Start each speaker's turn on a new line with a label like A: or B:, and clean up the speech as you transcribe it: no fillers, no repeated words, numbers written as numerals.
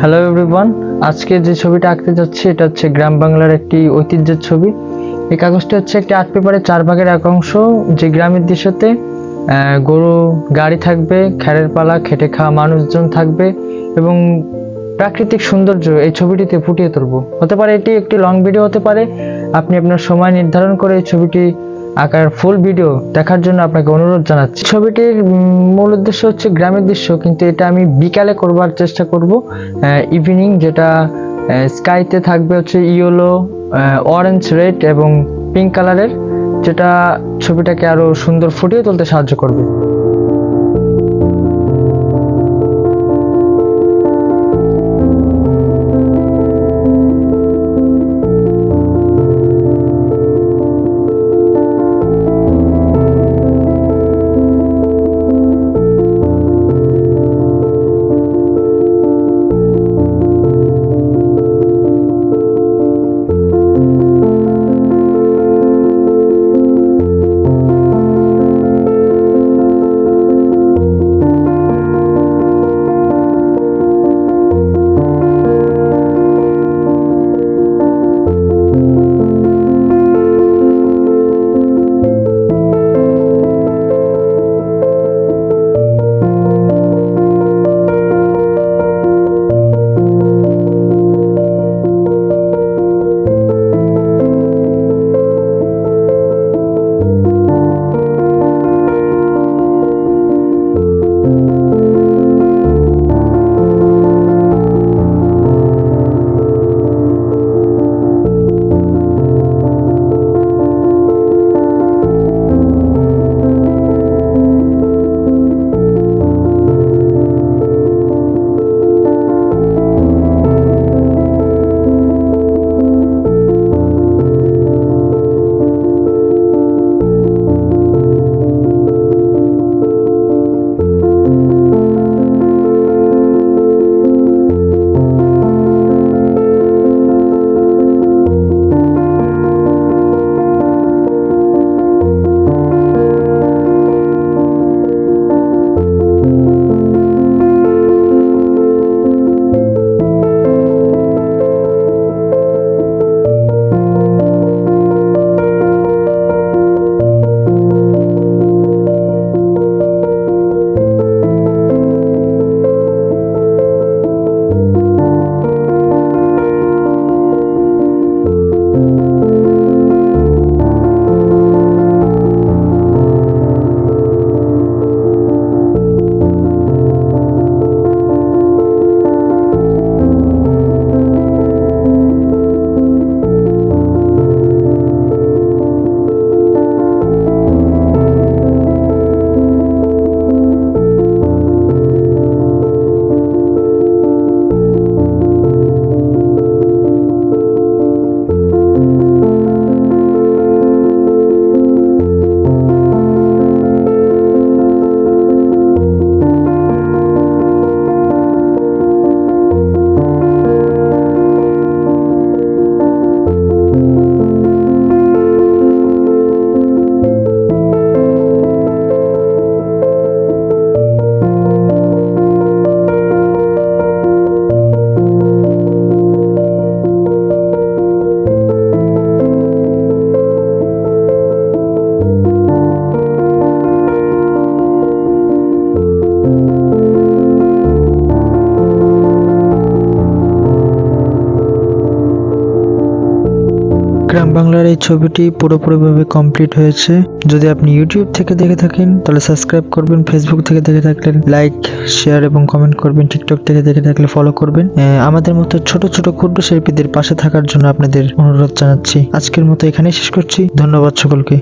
A: Hello everyone, আজকে যে ছবিটা আঁকতে যাচ্ছি এটা হচ্ছে গ্রাম বাংলার একটি ঐতিহ্যের ছবি। এই কাগজটি হচ্ছে একটি আর্ট পেপারের 4 ভাগের এক অংশ। যে গ্রামের দৃশ্যতে গরু গাড়ি থাকবে, খ্যারের পালা, খেটে খাওয়া মানুষজন থাকবে এবং প্রাকৃতিক সৌন্দর্য এই ছবিটিতে ফুটিয়ে তুলবো। হতে পারে এটি একটি লং ভিডিও হতে পারে। আপনি আপনার সময় নির্ধারণ করে এই ছবিটি আঁকার ফুল ভিডিও দেখার জন্য আপনাকে অনুরোধ জানাচ্ছি। ছবিটির মূল উদ্দেশ্য হচ্ছে গ্রামের দৃশ্য, কিন্তু এটা আমি বিকালে করবার চেষ্টা করব। ইভিনিং, যেটা স্কাইতে থাকবে হচ্ছে ইয়েলো, অরেঞ্জ, রেড এবং পিঙ্ক কালারের, যেটা ছবিটাকে আরো সুন্দর ফুটিয়ে তুলতে সাহায্য করবে। গ্রাম বাংলার এই ছবিটি পুরোপুরিভাবে কমপ্লিট হয়েছে। যদি আপনি ইউটিউব থেকে দেখে থাকেন তাহলে সাবস্ক্রাইব করবেন, ফেসবুক থেকে দেখে থাকলে লাইক, শেয়ার এবং কমেন্ট করবেন, টিকটক থেকে দেখে থাকলে ফলো করবেন। আমাদের মতো ছোট ছোট ক্ষুদ্র শিল্পীদের পাশে থাকার জন্য আপনাদের অনুরোধ জানাচ্ছি। আজকের মতো এখানেই শেষ করছি। ধন্যবাদ সকলকে।